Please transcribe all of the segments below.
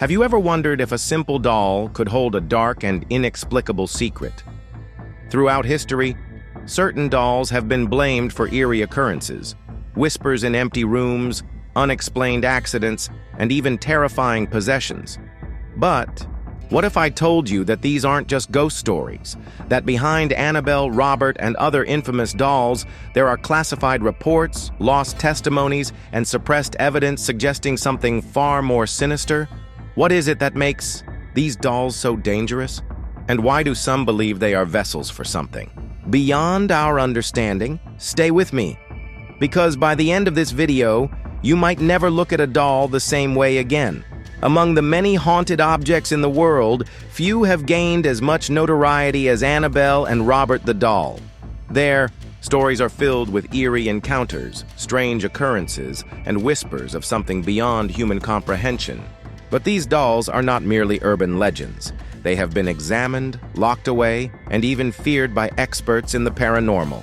Have you ever wondered if a simple doll could hold a dark and inexplicable secret? Throughout history, certain dolls have been blamed for eerie occurrences, whispers in empty rooms, unexplained accidents, and even terrifying possessions. But what if I told you that these aren't just ghost stories? That behind Annabelle, Robert, and other infamous dolls, there are classified reports, lost testimonies, and suppressed evidence suggesting something far more sinister? What is it that makes these dolls so dangerous? And why do some believe they are vessels for something beyond our understanding? Stay with me, because by the end of this video, you might never look at a doll the same way again. Among the many haunted objects in the world, few have gained as much notoriety as Annabelle and Robert the doll. Their stories are filled with eerie encounters, strange occurrences, and whispers of something beyond human comprehension. But these dolls are not merely urban legends. They have been examined, locked away, and even feared by experts in the paranormal.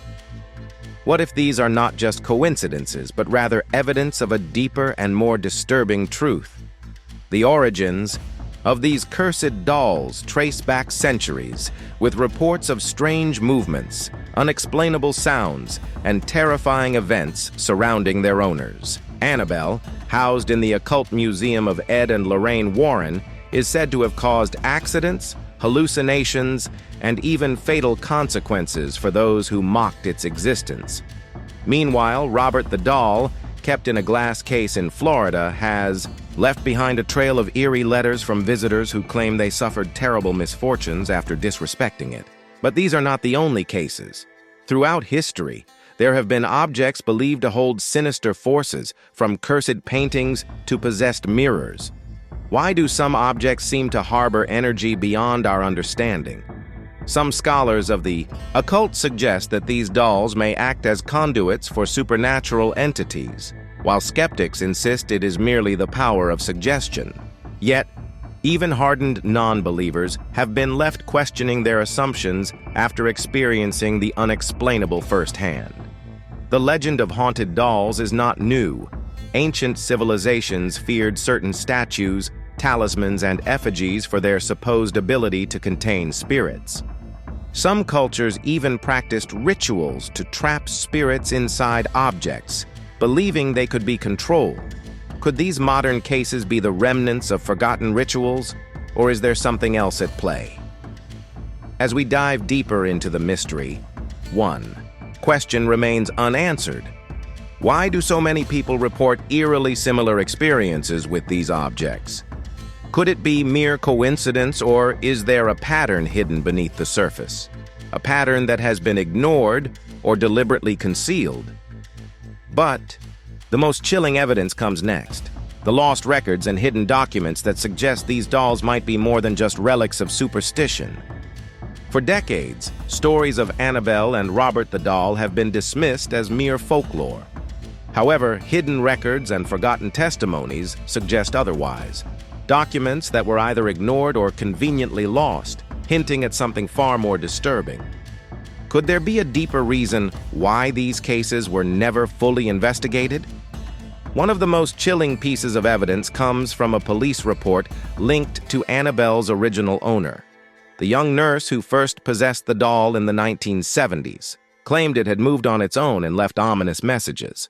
What if these are not just coincidences, but rather evidence of a deeper and more disturbing truth? The origins of these cursed dolls trace back centuries, with reports of strange movements, unexplainable sounds, and terrifying events surrounding their owners. Annabelle, housed in the Occult Museum of Ed and Lorraine Warren, is said to have caused accidents, hallucinations, and even fatal consequences for those who mocked its existence. Meanwhile, Robert the doll, kept in a glass case in Florida, has left behind a trail of eerie letters from visitors who claim they suffered terrible misfortunes after disrespecting it. But these are not the only cases. Throughout history, there have been objects believed to hold sinister forces, from cursed paintings to possessed mirrors. Why do some objects seem to harbor energy beyond our understanding? Some scholars of the occult suggest that these dolls may act as conduits for supernatural entities, while skeptics insist it is merely the power of suggestion. Yet, even hardened non-believers have been left questioning their assumptions after experiencing the unexplainable firsthand. The legend of haunted dolls is not new. Ancient civilizations feared certain statues, talismans, and effigies for their supposed ability to contain spirits. Some cultures even practiced rituals to trap spirits inside objects, believing they could be controlled. Could these modern cases be the remnants of forgotten rituals, or is there something else at play? As we dive deeper into the mystery, one question remains unanswered. Why do so many people report eerily similar experiences with these objects? Could it be mere coincidence, or is there a pattern hidden beneath the surface? A pattern that has been ignored or deliberately concealed? But the most chilling evidence comes next. The lost records and hidden documents that suggest these dolls might be more than just relics of superstition. For decades, stories of Annabelle and Robert the doll have been dismissed as mere folklore. However, hidden records and forgotten testimonies suggest otherwise. Documents that were either ignored or conveniently lost, hinting at something far more disturbing. Could there be a deeper reason why these cases were never fully investigated? One of the most chilling pieces of evidence comes from a police report linked to Annabelle's original owner. The young nurse who first possessed the doll in the 1970s claimed it had moved on its own and left ominous messages.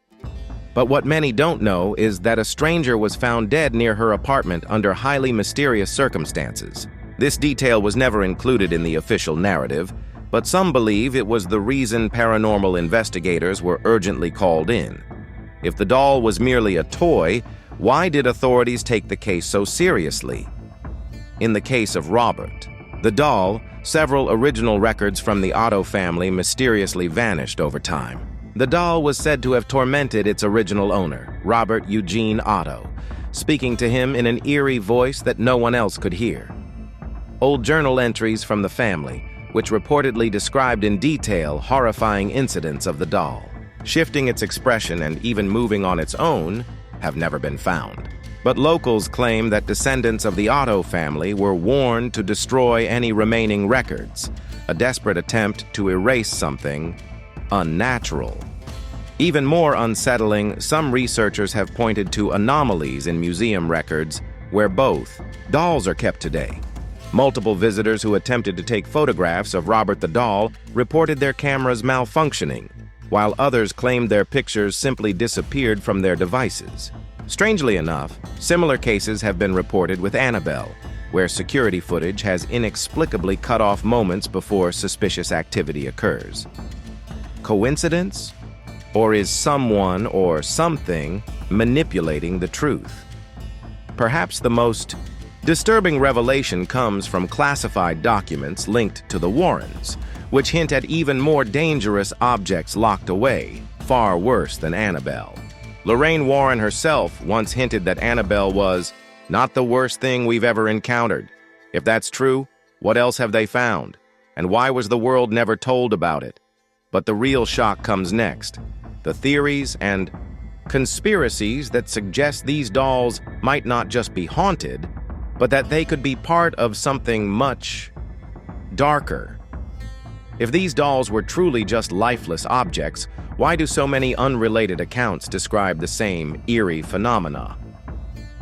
But what many don't know is that a stranger was found dead near her apartment under highly mysterious circumstances. This detail was never included in the official narrative, but some believe it was the reason paranormal investigators were urgently called in. If the doll was merely a toy, why did authorities take the case so seriously? In the case of Robert the doll, several original records from the Otto family mysteriously vanished over time. The doll was said to have tormented its original owner, Robert Eugene Otto, speaking to him in an eerie voice that no one else could hear. Old journal entries from the family, which reportedly described in detail horrifying incidents of the doll, shifting its expression and even moving on its own, have never been found. But locals claim that descendants of the Otto family were warned to destroy any remaining records, a desperate attempt to erase something unnatural. Even more unsettling, some researchers have pointed to anomalies in museum records where both dolls are kept today. Multiple visitors who attempted to take photographs of Robert the doll reported their cameras malfunctioning, while others claimed their pictures simply disappeared from their devices. Strangely enough, similar cases have been reported with Annabelle, where security footage has inexplicably cut off moments before suspicious activity occurs. Coincidence? Or is someone or something manipulating the truth? Perhaps the most disturbing revelation comes from classified documents linked to the Warrens, which hint at even more dangerous objects locked away, far worse than Annabelle. Lorraine Warren herself once hinted that Annabelle was not the worst thing we've ever encountered. If that's true, what else have they found? And why was the world never told about it? But the real shock comes next. The theories and conspiracies that suggest these dolls might not just be haunted, but that they could be part of something much darker. If these dolls were truly just lifeless objects, why do so many unrelated accounts describe the same eerie phenomena?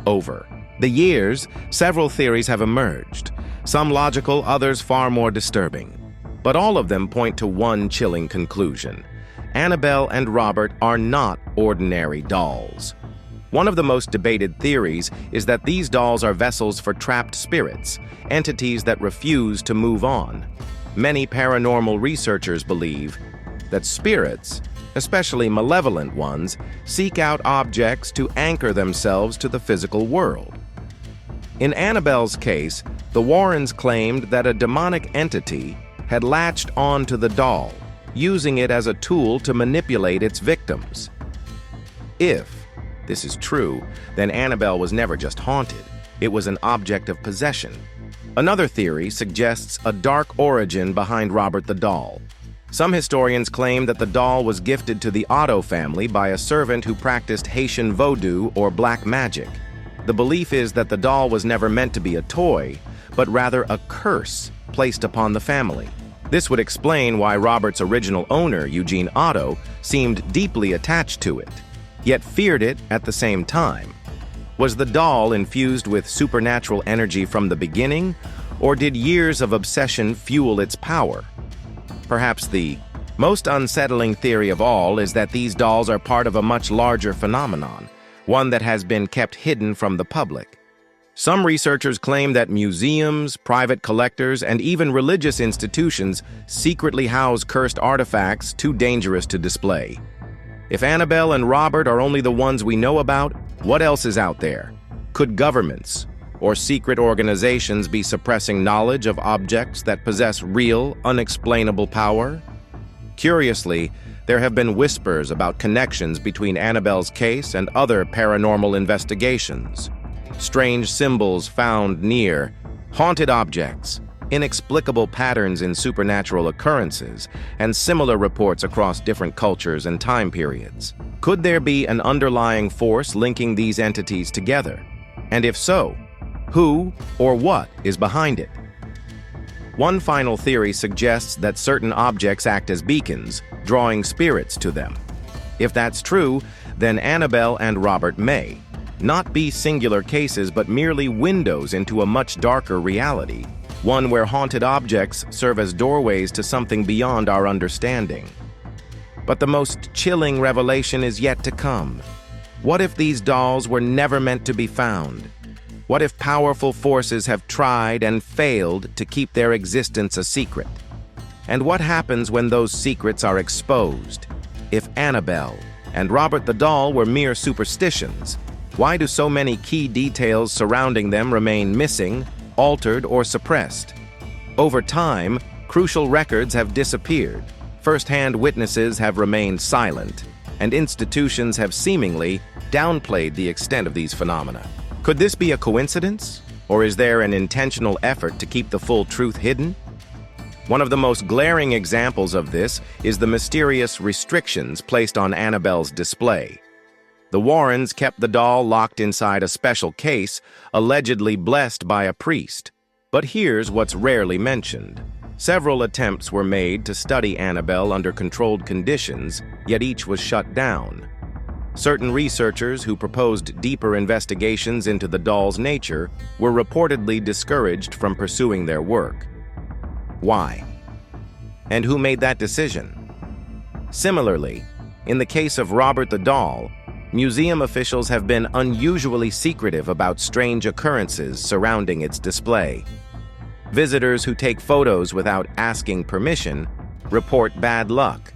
Over the years, several theories have emerged, some logical, others far more disturbing. But all of them point to one chilling conclusion. Annabelle and Robert are not ordinary dolls. One of the most debated theories is that these dolls are vessels for trapped spirits, entities that refuse to move on. Many paranormal researchers believe that spirits, especially malevolent ones, seek out objects to anchor themselves to the physical world. In Annabelle's case, the Warrens claimed that a demonic entity had latched onto the doll, using it as a tool to manipulate its victims. If this is true, then Annabelle was never just haunted. It was an object of possession. Another theory suggests a dark origin behind Robert the doll. Some historians claim that the doll was gifted to the Otto family by a servant who practiced Haitian voodoo or black magic. The belief is that the doll was never meant to be a toy, but rather a curse placed upon the family. This would explain why Robert's original owner, Eugene Otto, seemed deeply attached to it, yet feared it at the same time. Was the doll infused with supernatural energy from the beginning, or did years of obsession fuel its power? Perhaps the most unsettling theory of all is that these dolls are part of a much larger phenomenon, one that has been kept hidden from the public. Some researchers claim that museums, private collectors, and even religious institutions secretly house cursed artifacts too dangerous to display. If Annabelle and Robert are only the ones we know about, what else is out there? Could governments or secret organizations be suppressing knowledge of objects that possess real, unexplainable power? Curiously, there have been whispers about connections between Annabelle's case and other paranormal investigations. Strange symbols found near, haunted objects, inexplicable patterns in supernatural occurrences, and similar reports across different cultures and time periods. Could there be an underlying force linking these entities together? And if so, who or what is behind it? One final theory suggests that certain objects act as beacons, drawing spirits to them. If that's true, then Annabelle and Robert may not be singular cases, but merely windows into a much darker reality, one where haunted objects serve as doorways to something beyond our understanding. But the most chilling revelation is yet to come. What if these dolls were never meant to be found? What if powerful forces have tried and failed to keep their existence a secret? And what happens when those secrets are exposed? If Annabelle and Robert the doll were mere superstitions, why do so many key details surrounding them remain missing, altered, or suppressed? Over time, crucial records have disappeared, first-hand witnesses have remained silent, and institutions have seemingly downplayed the extent of these phenomena. Could this be a coincidence, or is there an intentional effort to keep the full truth hidden? One of the most glaring examples of this is the mysterious restrictions placed on Annabelle's display. The Warrens kept the doll locked inside a special case, allegedly blessed by a priest. But here's what's rarely mentioned. Several attempts were made to study Annabelle under controlled conditions, yet each was shut down. Certain researchers who proposed deeper investigations into the doll's nature were reportedly discouraged from pursuing their work. Why? And who made that decision? Similarly, in the case of Robert the doll, museum officials have been unusually secretive about strange occurrences surrounding its display. Visitors who take photos without asking permission report bad luck.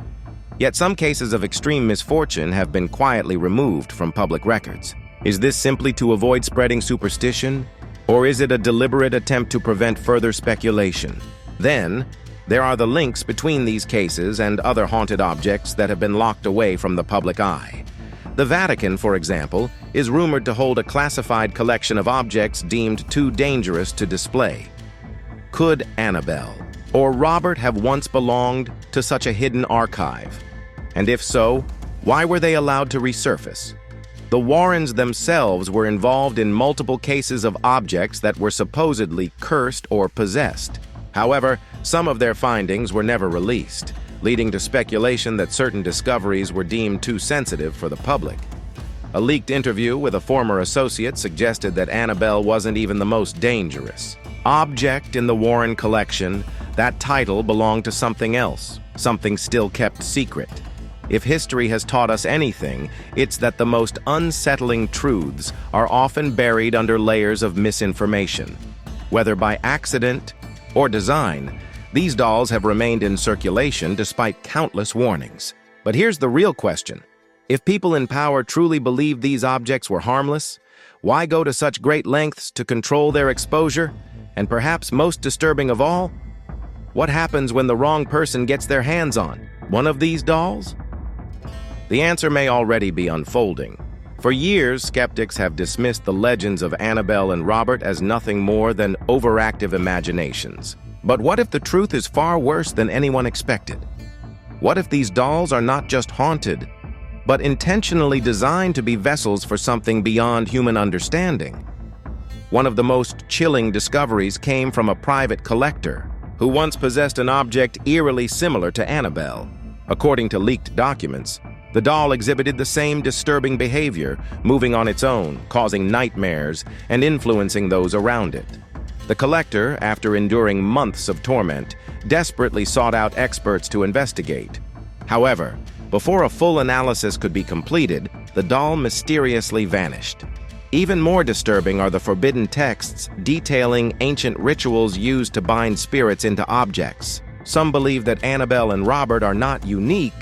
Yet some cases of extreme misfortune have been quietly removed from public records. Is this simply to avoid spreading superstition, or is it a deliberate attempt to prevent further speculation? Then, there are the links between these cases and other haunted objects that have been locked away from the public eye. The Vatican, for example, is rumored to hold a classified collection of objects deemed too dangerous to display. Could Annabelle or Robert have once belonged to such a hidden archive? And if so, why were they allowed to resurface? The Warrens themselves were involved in multiple cases of objects that were supposedly cursed or possessed. However, some of their findings were never released, leading to speculation that certain discoveries were deemed too sensitive for the public. A leaked interview with a former associate suggested that Annabelle wasn't even the most dangerous object in the Warren collection. That title belonged to something else, something still kept secret. If history has taught us anything, it's that the most unsettling truths are often buried under layers of misinformation. Whether by accident or design, these dolls have remained in circulation despite countless warnings. But here's the real question. If people in power truly believed these objects were harmless, why go to such great lengths to control their exposure? And perhaps most disturbing of all, what happens when the wrong person gets their hands on one of these dolls? The answer may already be unfolding. For years, skeptics have dismissed the legends of Annabelle and Robert as nothing more than overactive imaginations. But what if the truth is far worse than anyone expected? What if these dolls are not just haunted, but intentionally designed to be vessels for something beyond human understanding? One of the most chilling discoveries came from a private collector who once possessed an object eerily similar to Annabelle. According to leaked documents, the doll exhibited the same disturbing behavior, moving on its own, causing nightmares, and influencing those around it. The collector, after enduring months of torment, desperately sought out experts to investigate. However, before a full analysis could be completed, the doll mysteriously vanished. Even more disturbing are the forbidden texts detailing ancient rituals used to bind spirits into objects. Some believe that Annabelle and Robert are not unique,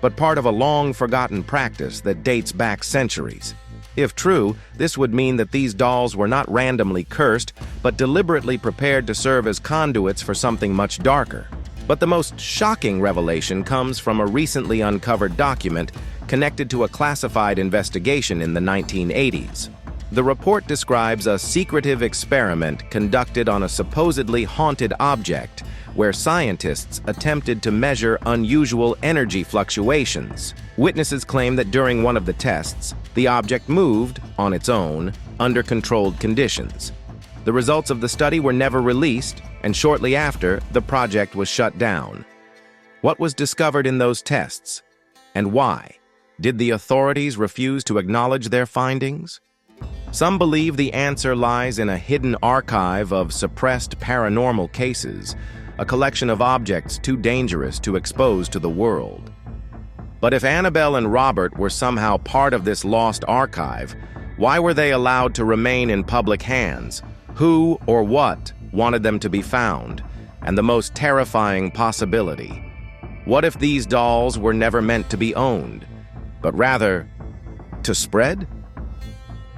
but part of a long-forgotten practice that dates back centuries. If true, this would mean that these dolls were not randomly cursed, but deliberately prepared to serve as conduits for something much darker. But the most shocking revelation comes from a recently uncovered document connected to a classified investigation in the 1980s. The report describes a secretive experiment conducted on a supposedly haunted object where scientists attempted to measure unusual energy fluctuations. Witnesses claim that during one of the tests, the object moved, on its own, under controlled conditions. The results of the study were never released, and shortly after, the project was shut down. What was discovered in those tests? And why? Did the authorities refuse to acknowledge their findings? Some believe the answer lies in a hidden archive of suppressed paranormal cases, a collection of objects too dangerous to expose to the world. But if Annabelle and Robert were somehow part of this lost archive, why were they allowed to remain in public hands? Who or what wanted them to be found? And the most terrifying possibility, what if these dolls were never meant to be owned, but rather to spread?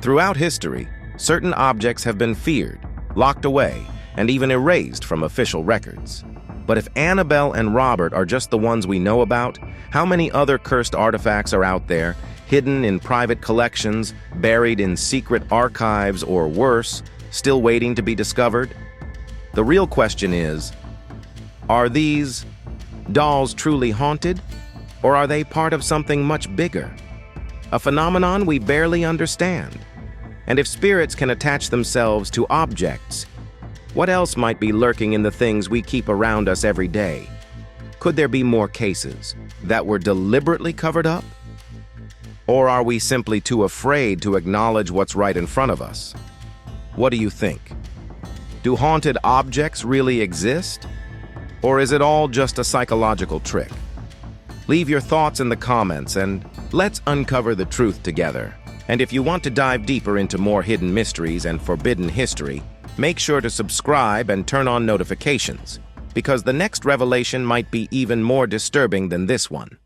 Throughout history, certain objects have been feared, locked away, and even erased from official records. But if Annabelle and Robert are just the ones we know about, how many other cursed artifacts are out there, hidden in private collections, buried in secret archives, or worse, still waiting to be discovered? The real question is, are these dolls truly haunted, or are they part of something much bigger? A phenomenon we barely understand. And if spirits can attach themselves to objects, what else might be lurking in the things we keep around us every day? Could there be more cases that were deliberately covered up? Or are we simply too afraid to acknowledge what's right in front of us? What do you think? Do haunted objects really exist? Or is it all just a psychological trick? Leave your thoughts in the comments and let's uncover the truth together. And if you want to dive deeper into more hidden mysteries and forbidden history, make sure to subscribe and turn on notifications, because the next revelation might be even more disturbing than this one.